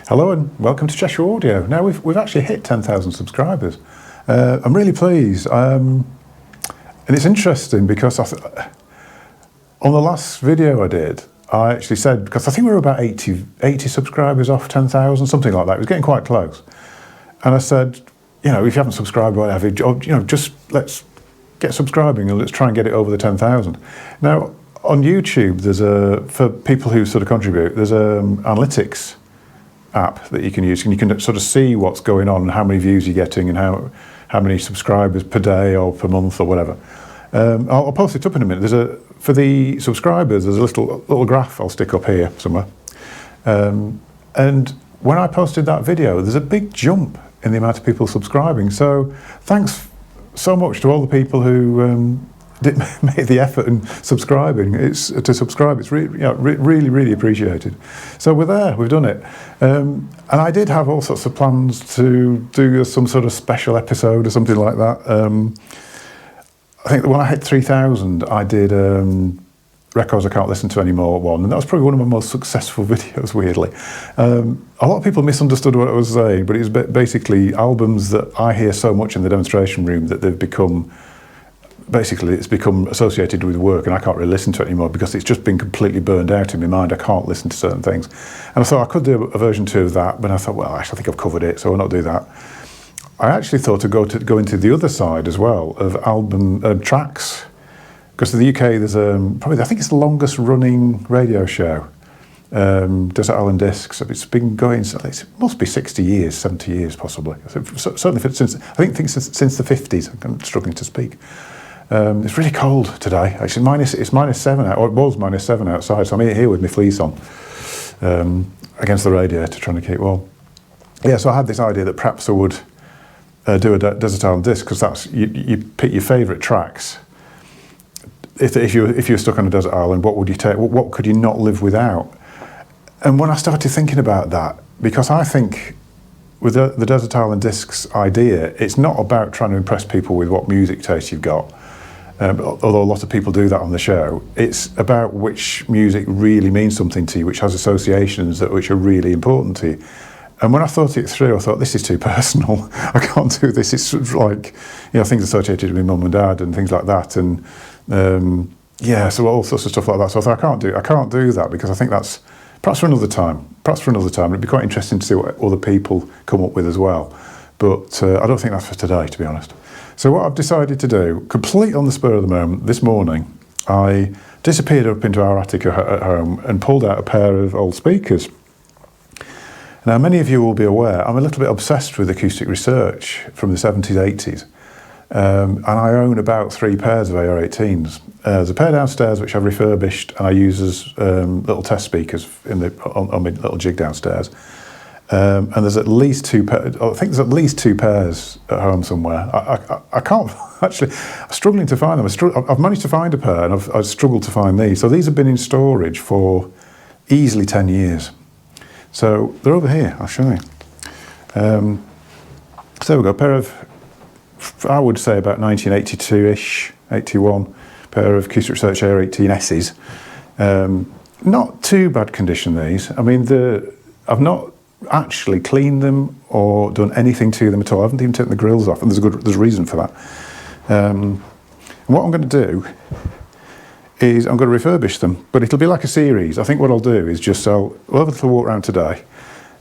Hello and welcome to Cheshire Audio. Now we've actually hit 10,000 subscribers. I'm really pleased, and it's interesting because on the last video I did, I actually said, because I think we were about 80 subscribers off 10,000, something like that. It was getting quite close, and I said, you know, if you haven't subscribed, whatever, you know, just let's get subscribing and let's try and get it over the 10,000. Now on YouTube, for people who sort of contribute, there's analytics app that you can use, and you can sort of see what's going on, how many views you're getting, and how many subscribers per day or per month or whatever. I'll post it up in a minute. For the subscribers, there's a little graph I'll stick up here somewhere. And when I posted that video, there's a big jump in the amount of people subscribing. So thanks so much to all the people who did make the effort in subscribing. To subscribe. It's really, really appreciated. So we're there. We've done it. And I did have all sorts of plans to do some sort of special episode or something like that. I think that when I hit 3,000, I did Records I Can't Listen to Anymore one, and that was probably one of my most successful videos, weirdly. A lot of people misunderstood what I was saying, but it was basically albums that I hear so much in the demonstration room that they've become, basically it's become associated with work, and I can't really listen to it anymore because it's just been completely burned out in my mind. I can't listen to certain things. And I thought I could do a version 2 of that, but I thought, well, actually I think I've covered it, so I'll not do that. I actually thought to go into the other side as well of album tracks, because in the UK there's probably, I think it's the longest running radio show, Desert Island Discs. It's been going, it must be 60 years, 70 years possibly. Certainly since the 50s. I'm struggling to speak. It's really cold today. Actually, it's -7 out, or it was -7 outside. So I'm here with my fleece on, against the radiator, trying to keep warm. Yeah, so I had this idea that perhaps I would do a Desert Island Disc, because that's you pick your favourite tracks. If you're stuck on a desert island, what would you take? What could you not live without? And when I started thinking about that, because I think with the Desert Island Discs idea, it's not about trying to impress people with what music taste you've got. Although a lot of people do that on the show, it's about which music really means something to you, which has associations which are really important to you. And when I thought it through, I thought, this is too personal. I can't do this. It's sort of like, you know, things associated with my mum and dad and things like that, and yeah, so all sorts of stuff like that. So I thought, I can't do that, because I think that's perhaps for another time. It'd be quite interesting to see what other people come up with as well. But I don't think that's for today, to be honest. So what I've decided to do, complete on the spur of the moment, this morning, I disappeared up into our attic at home and pulled out a pair of old speakers. Now, many of you will be aware, I'm a little bit obsessed with acoustic research from the 70s, 80s. And I own about 3 pairs of AR-18s. There's a pair downstairs which I've refurbished and I use as little test speakers on my little jig downstairs. And there's at least 2 pairs, I think there's at least 2 pairs at home somewhere. I can't, actually, I'm struggling to find them. I've managed to find a pair, and I've struggled to find these. So these have been in storage for easily 10 years. So they're over here, I'll show you. So there we go, a pair of, I would say about 1982-ish, 81, pair of Acoustic Research AR-18S's. Not too bad condition, these. I mean, I've not actually cleaned them or done anything to them at all. I haven't even taken the grills off, and there's a reason for that. And what I'm going to do is I'm going to refurbish them, but it'll be like a series. I think what I'll do is we'll have a little walk around today,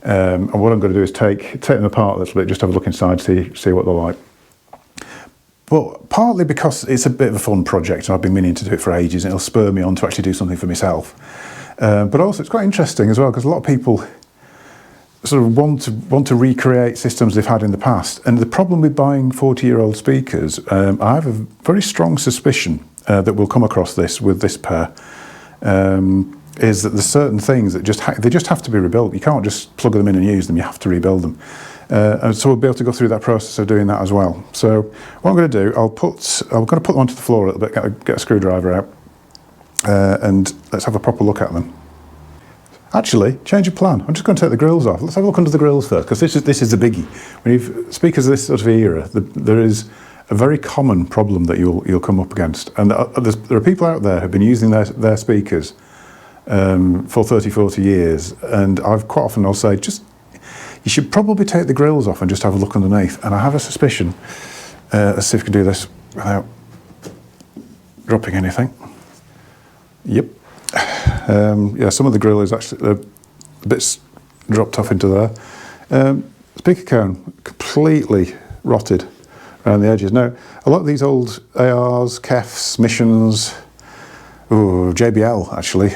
and what I'm going to do is take them apart a little bit, just have a look inside, see what they're like. But partly because it's a bit of a fun project, and I've been meaning to do it for ages, and it'll spur me on to actually do something for myself. But also it's quite interesting as well, because a lot of people sort of want to recreate systems they've had in the past. And the problem with buying 40-year-old speakers, I have a very strong suspicion that we'll come across this with this pair, is that there's certain things that they just have to be rebuilt. You can't just plug them in and use them, you have to rebuild them. And so we'll be able to go through that process of doing that as well. So what I'm going to do, I'm going to put them onto the floor a little bit, get a screwdriver out, and let's have a proper look at them. Actually, change of plan. I'm just going to take the grills off. Let's have a look under the grills first, because this is the biggie. When you've speakers of this sort of era, there is a very common problem that you'll come up against, and there are people out there who've been using their speakers for 30, 40 years, and I've quite often I'll say, just You should probably take the grills off and just have a look underneath. And I have a suspicion, let's see if we can do this without dropping anything. Yep. Yeah, some of the grill is actually a bit dropped off into there. Speaker cone, completely rotted around the edges. Now, a lot of these old ARs, Kefs, Missions, JBL actually,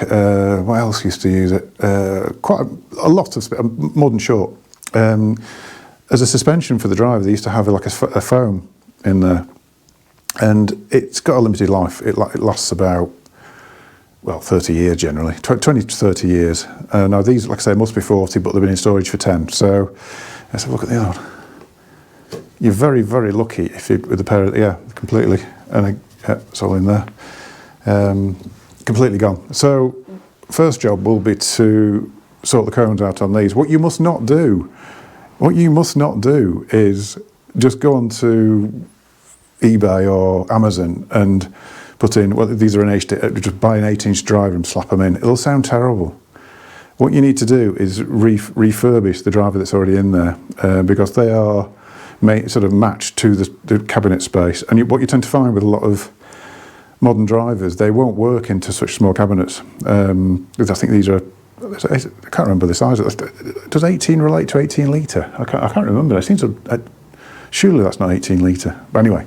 what else used to use it? Quite a lot of, more than short. As a suspension for the driver, they used to have like a foam in there, and it's got a limited life. It lasts about, well, 30 years generally, 20 to 30 years. Now these, like I say, must be 40, but they've been in storage for 10. So let's have a look at the other one. You're very, very lucky if you, with a pair of, yeah, completely, and yeah, it's all in there. Completely gone. So first job will be to sort the cones out on these. What you must not do is just go onto eBay or Amazon and put in, well, these are an just buy an 8-inch driver and slap them in. It'll sound terrible. What you need to do is refurbish the driver that's already in there, because they are sort of matched to the cabinet space. And what you tend to find with a lot of modern drivers, they won't work into such small cabinets. Because I think these are, I can't remember the size. Does 18 relate to 18 litre? I can't remember. It seems to, surely that's not 18 litre. But anyway,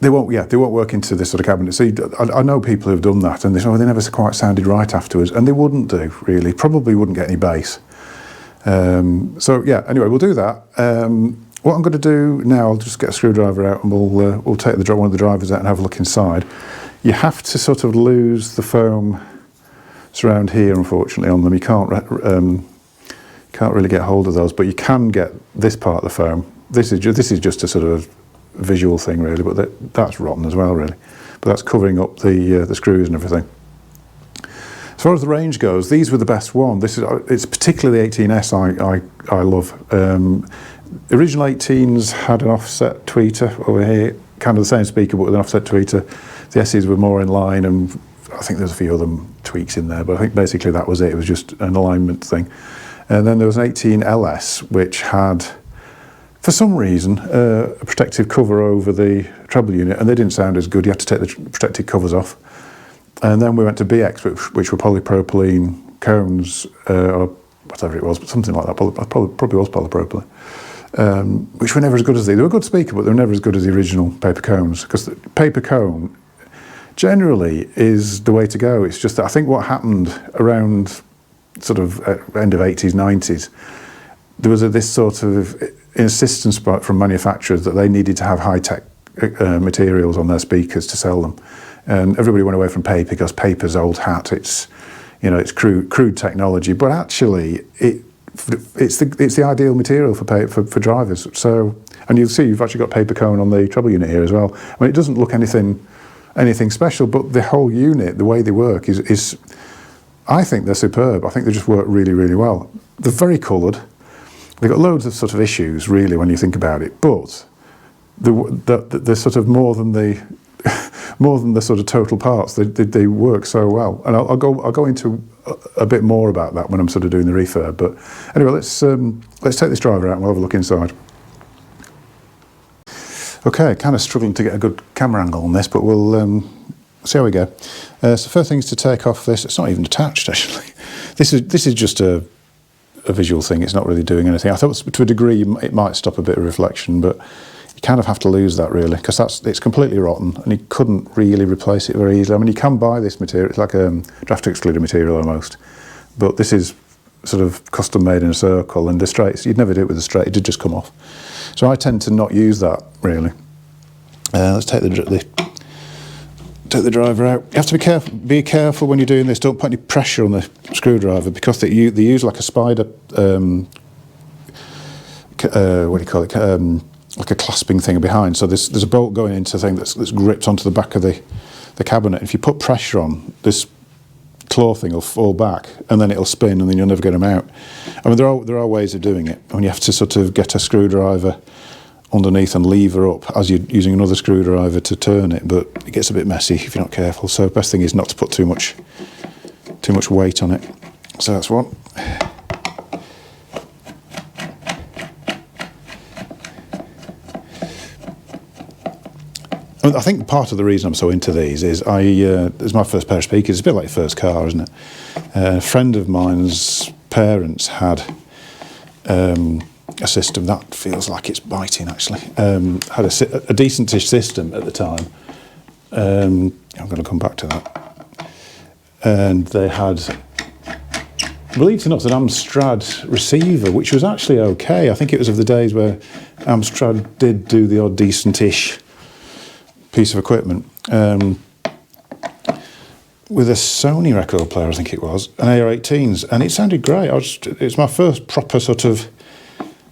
they won't work into this sort of cabinet. See, I know people who've done that, and they never quite sounded right afterwards, and they wouldn't do, really. Probably wouldn't get any bass. So yeah, anyway, we'll do that. What I'm going to do now, I'll just get a screwdriver out and we'll take one of the drivers out and have a look inside. You have to sort of lose the foam around here, unfortunately, on them. You can't really get hold of those, but you can get this part of the foam. This is just a sort of visual thing, really, but that's rotten as well, really. But that's covering up the screws and everything. As far as the range goes, these were the best one. It's particularly the 18S I love. Original 18s had an offset tweeter over here, kind of the same speaker but with an offset tweeter. The S's were more in line, and I think there's a few other tweaks in there, but I think basically that was it. It was just an alignment thing. And then there was an 18LS which had, for some reason, a protective cover over the treble unit, and they didn't sound as good. You had to take the protective covers off. And then we went to BX, which were polypropylene cones, or whatever it was, but something like that. Probably was polypropylene. Which were never as good as they were a good speaker, but they were never as good as the original paper cones, because the paper cone generally is the way to go. It's just that I think what happened around sort of end of 80s, 90s, there was this sort of insistence from manufacturers that they needed to have high-tech materials on their speakers to sell them, and everybody went away from paper because paper's old hat. It's, you know, it's crude technology, but actually it's the ideal material for drivers. So, and you'll see you've actually got paper cone on the treble unit here as well. I mean, it doesn't look anything special, but the whole unit, the way they work is I think they're superb. I think they just work really, really well. They're very coloured. They've got loads of sort of issues, really, when you think about it, but they're sort of more than the sort of total parts. They work so well, and I'll go into a bit more about that when I'm sort of doing the refurb. But anyway, let's take this driver out and we'll have a look inside. Okay, kind of struggling to get a good camera angle on this, but we'll see how we go. So first thing is to take off this. It's not even attached, actually. This is just a visual thing. It's not really doing anything. I thought to a degree it might stop a bit of reflection, but you kind of have to lose that, really, because it's completely rotten and you couldn't really replace it very easily. I mean, you can buy this material. It's like a draft excluder material almost, but this is sort of custom made in a circle, and the straights, you'd never do it with a straight. It did just come off. So I tend to not use that, really. Let's take the driver out. You have to be careful when you're doing this. Don't put any pressure on the screwdriver, because they use like a spider, what do you call it? Like a clasping thing behind. So there's a bolt going into the thing that's gripped onto the back of the cabinet. If you put pressure on, this claw thing will fall back, and then it'll spin, and then you'll never get them out. I mean, there are ways of doing it. I mean, you have to sort of get a screwdriver underneath and lever up as you're using another screwdriver to turn it, but it gets a bit messy if you're not careful. So the best thing is not to put too much weight on it. So that's one. I think part of the reason I'm so into these is it's my first pair of speakers. It's a bit like your first car, isn't it? A friend of mine's parents had a system that feels like it's biting, actually. Had a decentish system at the time. I'm going to come back to that. And they had, believe it or not, an Amstrad receiver, which was actually okay. I think it was of the days where Amstrad did do the odd decentish piece of equipment. With a Sony record player, I think it was, an AR-18s, and it sounded great. It's my first proper sort of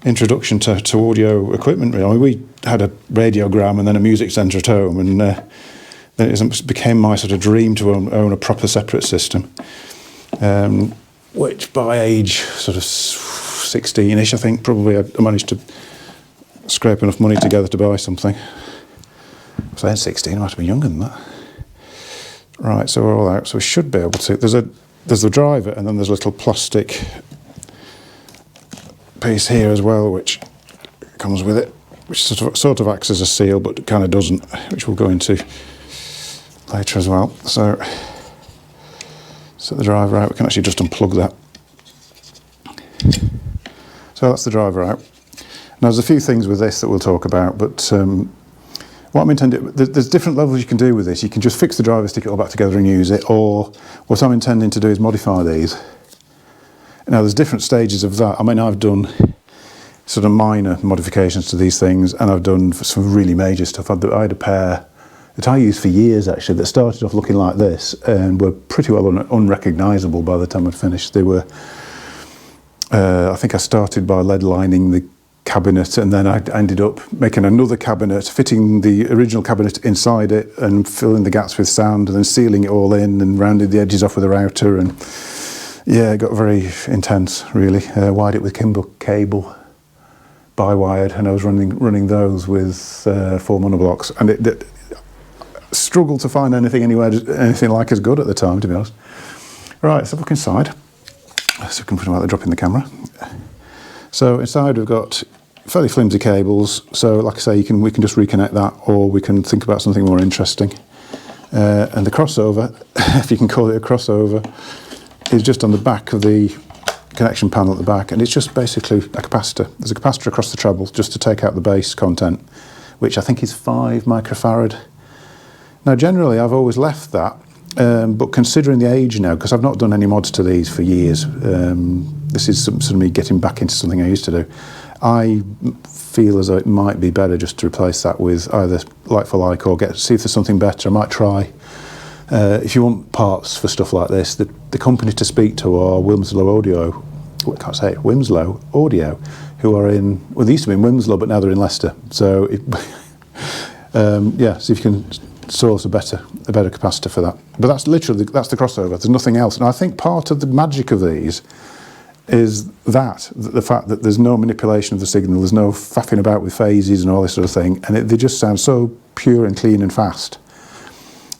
introduction to audio equipment, really. I mean, we had a radiogram and then a music centre at home, and then it became my sort of dream to own a proper separate system, which by age sort of 16-ish, I think, probably I managed to scrape enough money together to buy something. I was saying 16, I might have been younger than that. Right, so we're all out, so we should be able to. There's the driver, and then there's a little plastic piece here as well, which comes with it, which sort of acts as a seal, but kind of doesn't, which we'll go into later as well. So set the driver out. We can actually just unplug that. So that's the driver out. Now there's a few things with this that we'll talk about, but what I'm intending, there's different levels you can do with this. You can just fix the driver, stick it all back together and use it, or what I'm intending to do is modify these. Now there's different stages of that. I mean, I've done sort of minor modifications to these things, and I've done some really major stuff. I had a pair that I used for years, actually, that started off looking like this and were pretty well unrecognisable by the time I'd finished. They were, I think I started by lead lining the cabinet, and then I ended up making another cabinet, fitting the original cabinet inside it and filling the gaps with sand, and then sealing it all in and rounded the edges off with a router. And yeah, it got very intense, really. Wired it with Kimber cable, bi-wired, and I was running those with 4 monoblocks, and it struggled to find anything like as good at the time, to be honest. Right, let's have a look inside. So we can put about dropping the camera. So inside we've got fairly flimsy cables. So like I say, we can just reconnect that, or we can think about something more interesting. And the crossover, if you can call it a crossover, is just on the back of the connection panel at the back, and it's just basically a capacitor. There's a capacitor across the treble just to take out the bass content, which I think is 5 microfarad. Now generally I've always left that, but considering the age now, because I've not done any mods to these for years, this is sort of me getting back into something I used to do. I feel as though it might be better just to replace that with either like for like, or see if there's something better. I might try. If you want parts for stuff like this, the company to speak to are Wilmslow Audio. I can't say it. Wilmslow Audio, who are in. Well, they used to be in Wilmslow, but now they're in Leicester. So, yeah, see if you can source a better capacitor for that. But that's the crossover. There's nothing else. And I think part of the magic of these is the fact that there's no manipulation of the signal, there's no faffing about with phases and all this sort of thing, and they just sound so pure and clean and fast.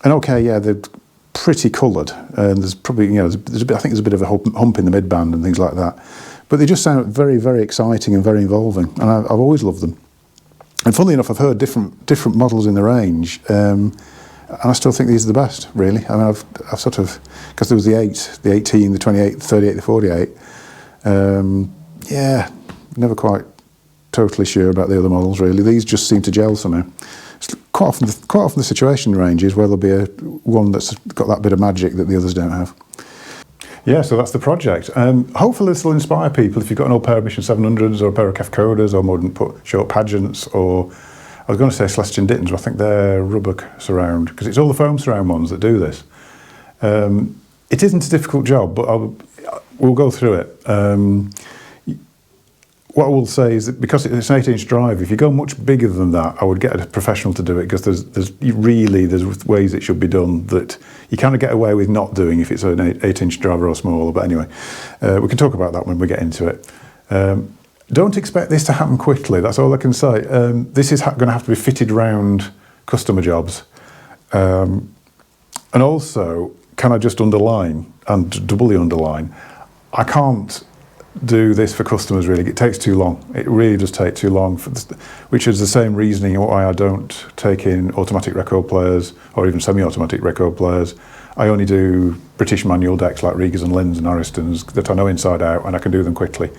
And okay, yeah, they're pretty coloured, and there's probably, I think there's a bit of a hump in the mid-band and things like that, but they just sound very, very exciting and very involving, and I've always loved them. And funnily enough, I've heard different models in the range, and I still think these are the best, really. I mean, I've sort of, because there was the 8, the 18, the 28, the 38, the 48. Yeah, never quite totally sure about the other models, really. These just seem to gel somehow. Quite often the situation ranges where there'll be one that's got that bit of magic that the others don't have. Yeah, so that's the project. Hopefully this will inspire people. If you've got an old pair of Mission 700s or a pair of Kef Coders or modern short pageants, or I was going to say Celestion Dittons, but I think they're rubber surround, because it's all the foam surround ones that do this. It isn't a difficult job, but we'll go through it. What I will say is that because it's an 8-inch drive, if you go much bigger than that, I would get a professional to do it, because there's ways it should be done that you kind of get away with not doing if it's an 8-inch driver or smaller. But anyway, we can talk about that when we get into it. Don't expect this to happen quickly. That's all I can say. This is going to have to be fitted around customer jobs. And also, can I just underline and doubly underline, I can't do this for customers really. It takes too long. It really does take too long, which is the same reasoning why I don't take in automatic record players or even semi-automatic record players. I only do British manual decks like Riegas and Linns and Oristons that I know inside out and I can do them quickly.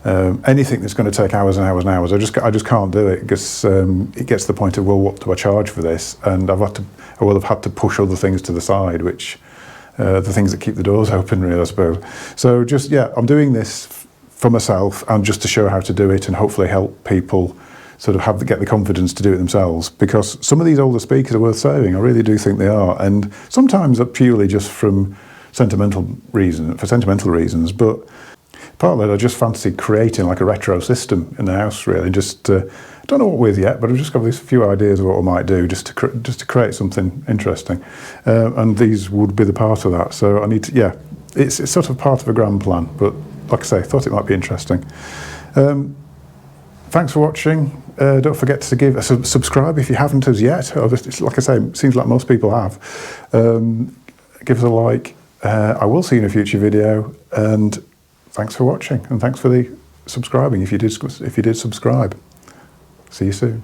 Anything that's going to take hours and hours and hours, I just can't do it, because it gets to the point of, well, what do I charge for this? And I will have had to push other things to the side, which the things that keep the doors open, really, I suppose. So just, yeah, I'm doing this for myself and just to show how to do it and hopefully help people sort of get the confidence to do it themselves, because some of these older speakers are worth saving. I really do think they are, and sometimes purely just for sentimental reasons, but partly I just fancied creating like a retro system in the house, really. Just don't know what with yet, but I've just got these few ideas of what I might do just to create something interesting, and these would be the part of that. So I need to, yeah, it's sort of part of a grand plan, but like I say, I thought it might be interesting. Thanks for watching. Don't forget to give a subscribe if you haven't as yet. Like I say, it seems like most people have. Give us a like. I will see you in a future video, and thanks for watching, and thanks for the subscribing if you did subscribe. See you soon.